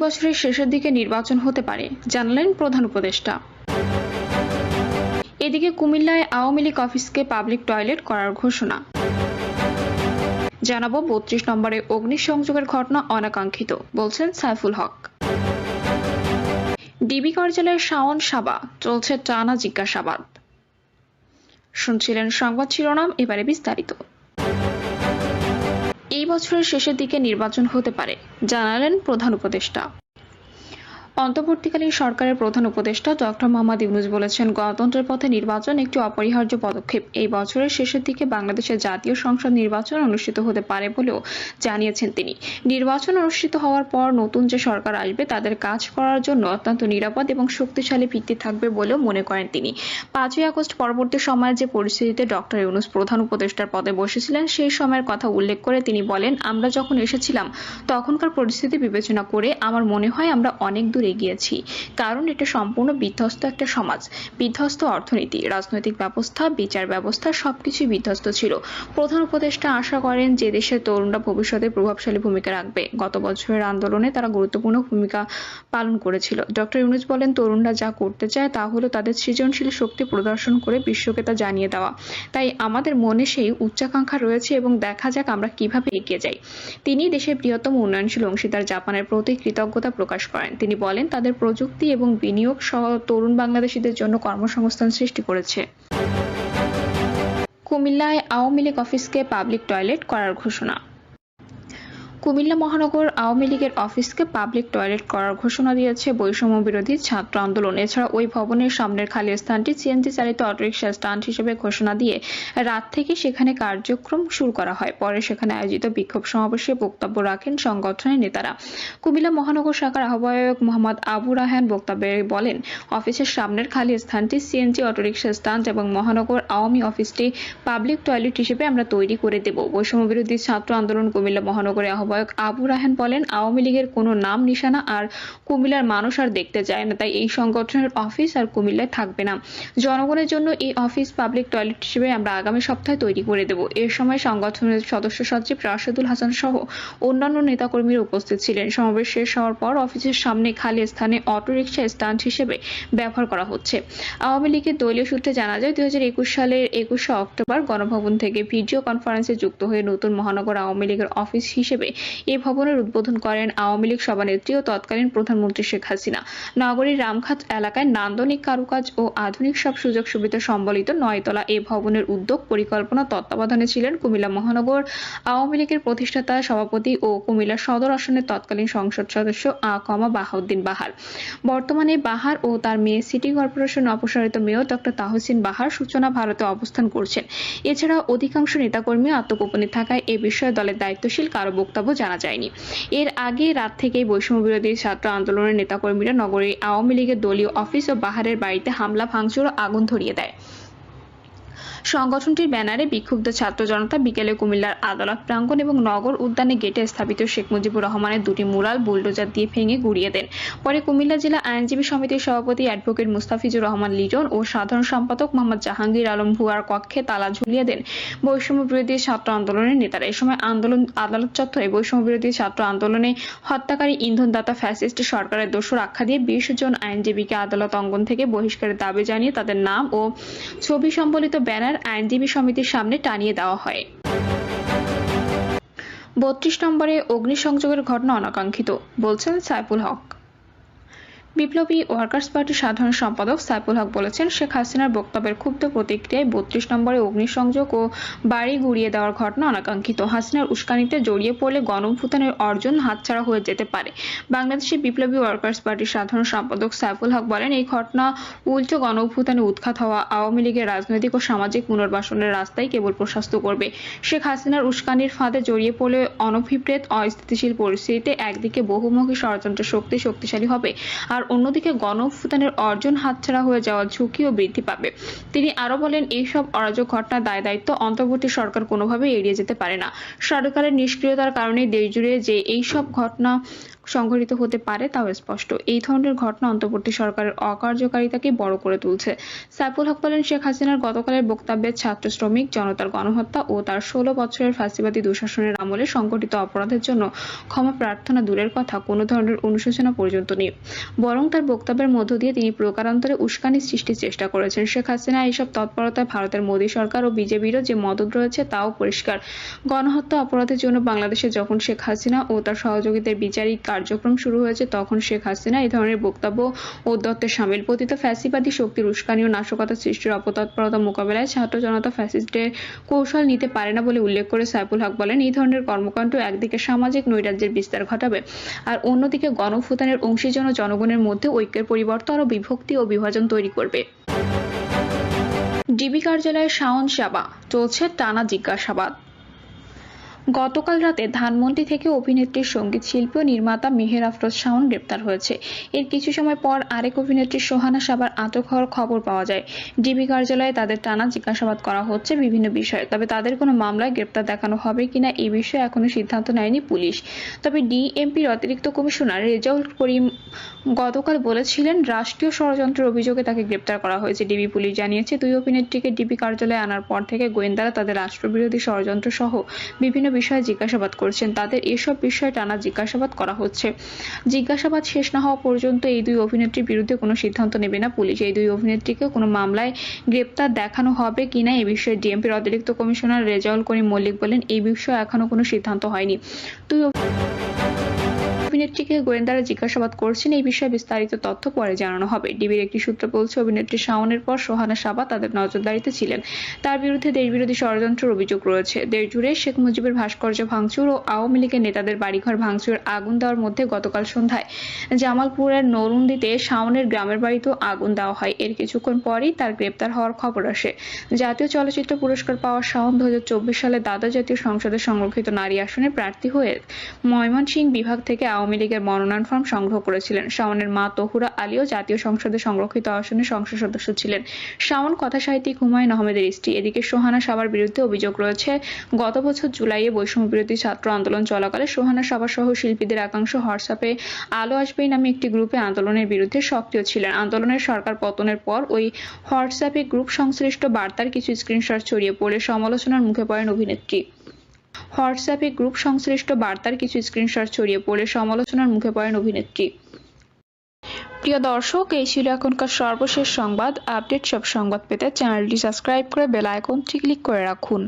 বছরের শেষের দিকে নির্বাচন হতে পারে, জানালেন প্রধান উপদেষ্টা। এদিকে কুমিল্লায় আওয়ামী লীগ অফিসকে পাবলিক টয়লেট করার ঘোষণা। জানাবো ৩২ নম্বরে অগ্নিসংযোগের ঘটনা অনাকাঙ্ক্ষিত, বলছেন সাইফুল হক। ডিবি কার্যালয়ের শাওন সাবা, চলছে টানা জিজ্ঞাসাবাদ। শুনছিলেন সংবাদ শিরোনাম, এবারে বিস্তারিত। এই বছরের শেষের দিকে নির্বাচন হতে পারে, জানালেন প্রধান উপদেষ্টা। অন্তর্বর্তীকালীন সরকারের প্রধান উপদেষ্টা ডক্টর মোহাম্মদ ইউনূস বলেছেন, গণতন্ত্রের পথে নির্বাচন একটি অপরিহার্য পদক্ষেপ। এই বছরের শেষের দিকে বাংলাদেশের জাতীয় সংসদ নির্বাচন অনুষ্ঠিত হতে পারে বলেও জানিয়েছেন তিনি। নির্বাচন অনুষ্ঠিত হওয়ার পর নতুন যে সরকার আসবে তাদের কাজ করার জন্য অত্যন্ত নিরাপদ এবং শক্তিশালী ভিত্তি থাকবে বলেও মনে করেন তিনি। ৫ই আগস্ট পরবর্তী সময়ে যে পরিস্থিতিতে ডক্টর ইউনূস প্রধান উপদেষ্টার পদে বসেছিলেন সেই সময়ের কথা উল্লেখ করে তিনি বলেন, আমরা যখন এসেছিলাম তখনকার পরিস্থিতি বিবেচনা করে আমার মনে হয় আমরা অনেক দূর এগিয়েছি, কারণ এটা সম্পূর্ণ বিধ্বস্ত একটা সমাজ, বিধ্বস্ত অর্থনীতি, রাজনৈতিক ব্যবস্থা, বিচার ব্যবস্থা সবকিছুই বিধ্বস্ত ছিল। প্রধান উপদেষ্টা আশা করেন যে দেশের তরুণরা ভবিষ্যতে প্রভাবশালী ভূমিকা রাখবে। গত বছরের আন্দোলনে তারা গুরুত্বপূর্ণ ভূমিকা পালন করেছিল। ডক্টর ইউনূস বলেন, তরুণরা যা করতে চায় তা হলো তাদের সৃজনশীল শক্তি প্রদর্শন করে বিশ্বকে তা জানিয়ে দেওয়া। তাই আমাদের মনে সেই উচ্চাকাঙ্ক্ষা রয়েছে এবং দেখা যাক আমরা কিভাবে এগিয়ে যাই। তিনি দেশের বৃহত্তম উন্নয়নশীল অংশীদার জাপানের প্রতি কৃতজ্ঞতা প্রকাশ করেন। তিনি বলেন, তাদের প্রযুক্তি এবং বিনিয়োগ সহ তরুণ বাংলাদেশিদের জন্য কর্মসংস্থান সৃষ্টি করেছে। কুমিল্লায় আওয়ামী লীগ অফিসকে পাবলিক টয়লেট করার ঘোষণা। কুমিল্লা মহানগর আওয়ামী লীগের অফিসকে পাবলিক টয়লেট করার ঘোষণা দিয়েছে বৈষম্য বিরোধী ছাত্র আন্দোলন। এছাড়া ওই ভবনের সামনের খালি স্থানটি সিএনজি চালিত অটোরিকশা স্ট্যান্ড হিসেবে ঘোষণা দিয়ে রাত থেকে সেখানে কার্যক্রম শুরু করা হয়। পরে সেখানে আয়োজিত বিক্ষোভ সমাবেশে বক্তব্য রাখেন সংগঠনের নেতারা। কুমিল্লা মহানগর শাখার আহ্বায়ক মোহাম্মদ আবু রায়হান বক্তব্যে বলেন, অফিসের সামনের খালি স্থানটি সিএনজি অটোরিকশা স্ট্যান্ড এবং মহানগর আওয়ামী অফিসটি পাবলিক টয়লেট হিসেবে আমরা তৈরি করে দেব। বৈষম্য বিরোধী ছাত্র আন্দোলন কুমিল্লা মহানগরে আহ্বায়ক আবু রায়হান বলেন, আওয়ামী লীগের কোনো নাম নিশানা আর কুমিল্লার মানুষ আর দেখতে চায় না, তাই এই সংগঠনের অফিস আর কুমিল্লায় থাকবে না। জনগণের জন্য এই অফিস পাবলিক টয়লেট হিসেবে আমরা আগামী সপ্তাহে তৈরি করে দেব। এর সময় সংগঠনের সদস্য সচিব রাশেদুল হাসান সহ অন্যান্য নেতাকর্মীরা উপস্থিত ছিলেন। সমাবেশ শেষ হওয়ার পর অফিসের সামনে খালি স্থানে অটোরিকশা স্ট্যান্ড হিসেবে ব্যবহার করা হচ্ছে। আওয়ামী লীগের দলীয় সূত্রে জানা যায়, ২০২১ সালের ২১শে অক্টোবর গণভবন থেকে ভিডিও কনফারেন্সে যুক্ত হয়ে নতুন মহানগর আওয়ামী লীগের অফিস হিসেবে এই ভবনের উদ্বোধন করেন আওয়ামী লীগ সভানেত্রী ও তৎকালীন প্রধানমন্ত্রী শেখ হাসিনা। নগরীর রামঘাট এলাকায় নান্দনিক কারুকাজ ও আধুনিক সব সুযোগ সুবিধা সম্বলিত ৯ তলা এই ভবনের উদ্যোগ পরিকল্পনা তত্ত্বাবধানে ছিলেন কুমিল্লা মহানগর আওয়ামী লীগের প্রতিষ্ঠাতা সভাপতি ও কুমিল্লা সদর আসনের তৎকালীন সংসদ সদস্য বাহাউদ্দিন বাহার। বর্তমানে বাহার ও তার মেয়ে সিটি কর্পোরেশন অপসারিত মেয়র ডক্টর তাহসিন বাহার সূচনা ভারতে অবস্থান করছেন। এছাড়া অধিকাংশ নেতাকর্মী আত্মগোপনে থাকায় এ বিষয়ে দলের দায়িত্বশীল কারো বক্তব্য জানা যায়নি। এর আগে রাত থেকেই বৈষম্য বিরোধী ছাত্র আন্দোলনের নেতাকর্মীরা নগরীর আওয়ামী লীগের দলীয় অফিস ও বাহারের বাড়িতে হামলা ভাঙচুর ও আগুন ধরিয়ে দেয়। সংগঠনটির ব্যানারে বিক্ষুব্ধ ছাত্র জনতা বিকেলে কুমিল্লার আদালত প্রাঙ্গণ এবং নগর উদ্যানে গেটে স্থাপিত শেখ মুজিবুর রহমানের দুটি মুরাল বুলডোজার দিয়ে ভেঙে গুঁড়িয়ে দেন। পরে কুমিল্লা জেলা আইনজীবী সমিতির সভাপতি অ্যাডভোকেট মুস্তাফিজুর রহমান লিটন ও সাধারণ সম্পাদক মোহাম্মদ জাহাঙ্গীর আলম ভুয়ার কক্ষে তালা ঝুলিয়ে দেন বৈষম্য বিরোধী ছাত্র আন্দোলনের নেতারা। এ সময় আদালত চত্বরে বৈষম্য বিরোধী ছাত্র আন্দোলনে হত্যাকারী ইন্ধনদাতা ফ্যাসিস্ট সরকারের দোষর আখ্যা দিয়ে ২০ জন আইনজীবীকে আদালত অঙ্গন থেকে বহিষ্কারের দাবি জানিয়ে তাদের নাম ও ছবি সম্বলিত ব্যানার আইনজীবী সমিতির সামনে টানিয়ে দেওয়া হয়। ৩২ নম্বরে অগ্নিসংযোগের ঘটনা অনাকাঙ্ক্ষিত, বলছেন সাইফুল হক। বিপ্লবী ওয়ার্কার্স পার্টির সাধারণ সম্পাদক সাইফুল হক বলেছেন, শেখ হাসিনার বক্তব্যের ক্ষুব্ধ প্রতিক্রিয়ায় ৩২ নম্বরে অগ্নিসংযোগ ও বাড়ি গুঁড়িয়ে দেওয়ার ঘটনা অনাকাঙ্ক্ষিত। হাসিনার উস্কানিতে জড়িয়ে পড়লে গণঅভ্যুত্থানের অর্জন হাতছাড়া হয়ে যেতে পারে। বাংলাদেশের বিপ্লবী ওয়ার্কার্স পার্টির সাধারণ সম্পাদক সাইফুল হক বলেন, এই ঘটনা উল্টো গণঅভ্যুত্থানে উৎখাত হওয়া আওয়ামী লীগের রাজনৈতিক ও সামাজিক পুনর্বাসনের রাস্তায় কেবল প্রশস্ত করবে। শেখ হাসিনার উস্কানির ফাঁদে জড়িয়ে পড়লে অনভিপ্রেত অস্থিতিশীল পরিস্থিতিতে একদিকে বহুমুখী ষড়যন্ত্র শক্তিশালী হবে আর অন্যদিকে গণঅভ্যুত্থানের অর্জন হাতছাড়া হয়ে যাওয়ার ঝুঁকিও বৃদ্ধি পাবে। তিনি আরো বলেন, এইসব অরাজক ঘটনার দায়-দায়িত্ব অন্তর্বর্তী সরকার কোনোভাবেই এড়িয়ে যেতে পারে না। সরকারের নিষ্ক্রিয়তার কারণে দেশজুড়ে যে এইসব ঘটনা সংঘটিত হতে পারে তাও স্পষ্ট। এই ধরনের ঘটনা অন্তর্বর্তী সরকারের অকার্যকারিতাকে বড় করে তুলছে। সাইফুল হক বলেন, শেখ হাসিনার গতকালের বক্তব্যে ছাত্র শ্রমিক জনতার গণহত্যা ও তার 16 বছরের ফ্যাসিবাদী দুঃশাসনের আমলে সংঘটিত অপরাধের জন্য ক্ষমা প্রার্থনা দূরের কথা, কোনো ধরনের অনুশোচনা পর্যন্ত নেই। বরং তার বক্তব্যের মধ্য দিয়ে তিনি প্রকারান্তরে উস্কানি সৃষ্টির চেষ্টা করেছেন। শেখ হাসিনা এইসব তৎপরতায় ভারতের মোদী সরকার ও বিজেপিরও যে মদদ রয়েছে তাও পরিষ্কার। গণহত্যা অপরাধের জন্য বাংলাদেশে যখন শেখ হাসিনা ও তার সহযোগীদের বিচারিক কার্যক্রম শুরু হয়েছে, তখন শেখ হাসিনা এই ধরনের বক্তব্য ঔদ্ধত্যে শামিল। পতিত ফ্যাসিবাদী শক্তির উস্কানি ও নাশকতা সৃষ্টির অপতৎপরতা মোকাবেলায় ছাত্র জনতা ফ্যাসিস্টের কৌশল নিতে পারে না বলে উল্লেখ করে সাইফুল হক বলেন, এই ধরনের কর্মকাণ্ড একদিকে সামাজিক নৈরাজ্যের বিস্তার ঘটাবে, আর অন্যদিকে গণঅভ্যুত্থানের অংশীজন ও জনগণের মধ্যে ঐক্যের পরিবর্তে আরও বিভক্তি ও বিভাজন তৈরি করবে। ডিবি কার্যালয়ে শাওন সাবা, চলছে টানা জিজ্ঞাসাবাদ। গতকাল রাতে ধানমন্ডি থেকে অভিনেত্রীর সঙ্গীত শিল্পী ও নির্মাতা মেহের আফরোজ শাওন গ্রেপ্তার হয়েছে। এর কিছু সময় পর আরেক অভিনেত্রী সোহানা সাবার আটক হওয়ার খবর পাওয়া যায়। ডিবি কার্যালয়ে তাদের টানা জিজ্ঞাসাবাদ করা হচ্ছে বিভিন্ন বিষয়ে। তবে তাদের কোনো মামলায় গ্রেপ্তার দেখানো হবে কিনা এই বিষয়ে এখনো সিদ্ধান্ত নেয়নি পুলিশ। তবে ডিএমপির অতিরিক্ত কমিশনার রেজাউল করিম গতকাল বলেছিলেন, রাষ্ট্রীয় ষড়যন্ত্রের অভিযোগে তাকে গ্রেপ্তার করা হয়েছে। ডিবি পুলিশ জানিয়েছে, দুই অভিনেত্রীকে ডিবি কার্যালয়ে আনার পর থেকে গোয়েন্দারা তাদের রাষ্ট্রবিরোধী ষড়যন্ত্র সহ বিভিন্ন বিষয়ে জিজ্ঞাসাবাদ করছেন। তাদের এসব বিষয়ে টানা জিজ্ঞাসাবাদ করা হচ্ছে। জিজ্ঞাসাবাদ শেষ না হওয়া পর্যন্ত এই দুই অভিনেত্রীর বিরুদ্ধে কোনো সিদ্ধান্ত নেবে না পুলিশ। এই দুই অভিনেত্রীকে কোনো মামলায় গ্রেপ্তার দেখানো হবে কিনা এ বিষয়ে ডিএমপির অতিরিক্ত কমিশনার রেজাউল করিম মল্লিক বলেন, এই বিষয়ে এখনো কোনো সিদ্ধান্ত হয়নি। দুই অভিনেত্রীকে গোয়েন্দারা জিজ্ঞাসাবাদ করছেন, এই বিষয়ে বিস্তারিত তথ্য পরে জানানো হবে। ডিবির একটি সূত্র বলছে, অভিনেত্রী শাওনের পর সোহানা সাবা তাদের নজরদারিতে ছিলেন। তার বিরুদ্ধে দেশবিরোধী ষড়যন্ত্রের অভিযোগ রয়েছে। দেশজুড়ে শেখ মুজিবের ভাস্কর্য ভাঙচুর ও আওয়ামী লীগের নেতাদের বাড়িঘর ভাঙচুর আগুন দেওয়ার মধ্যে গতকাল সন্ধ্যায় জামালপুরের নরুন্দিতে শাওনের গ্রামের বাড়িতেও আগুন দেওয়া হয়। এর কিছুক্ষণ পরই তার গ্রেপ্তার হওয়ার খবর আসে। জাতীয় চলচ্চিত্র পুরস্কার পাওয়া শাওন 2024 সালে দ্বাদশ জাতীয় সংসদে সংরক্ষিত নারী আসনে প্রার্থী হয়ে ময়মনসিংহ বিভাগ থেকে আওয়ামী লীগের মনোনয়ন ফর্ম সংগ্রহ করেছিলেন। শাওনের মা তহুরা আলীও জাতীয় সংসদে সংরক্ষিত আসনে সংসদ সদস্য ছিলেন। শাওন কথাসাহিত্যিক হুমায়ুন আহমেদের স্ত্রী। এদিকে সোহানা সাবার বিরুদ্ধে অভিযোগ রয়েছে, গত বছর জুলাইয়ে বৈষম্য বিরোধী ছাত্র আন্দোলন চলাকালে সোহানা সাবা সহ শিল্পীদের একাংশ হোয়াটসঅ্যাপে আলো আসবেই নামে একটি গ্রুপে আন্দোলনের বিরুদ্ধে সক্রিয় ছিলেন। আন্দোলনের সরকার পতনের পর ওই হোয়াটসঅ্যাপে গ্রুপ সংশ্লিষ্ট বার্তার কিছু স্ক্রিনশট ছড়িয়ে পড়ে সমালোচনার মুখে পড়েন অভিনেত্রী। হোয়াটসঅ্যাপে গ্রুপ সংশ্লিষ্ট বার্তার কিছু স্ক্রিনশট ছড়িয়ে পড়ে সমালোচনার মুখে পড়েন অভিনেত্রী। প্রিয় দর্শক, এই ছিল এখনকার সর্বশেষ সংবাদ। আপডেট সব সংবাদ পেতে চ্যানেলটি সাবস্ক্রাইব করে বেল আইকনটি ক্লিক করে রাখুন।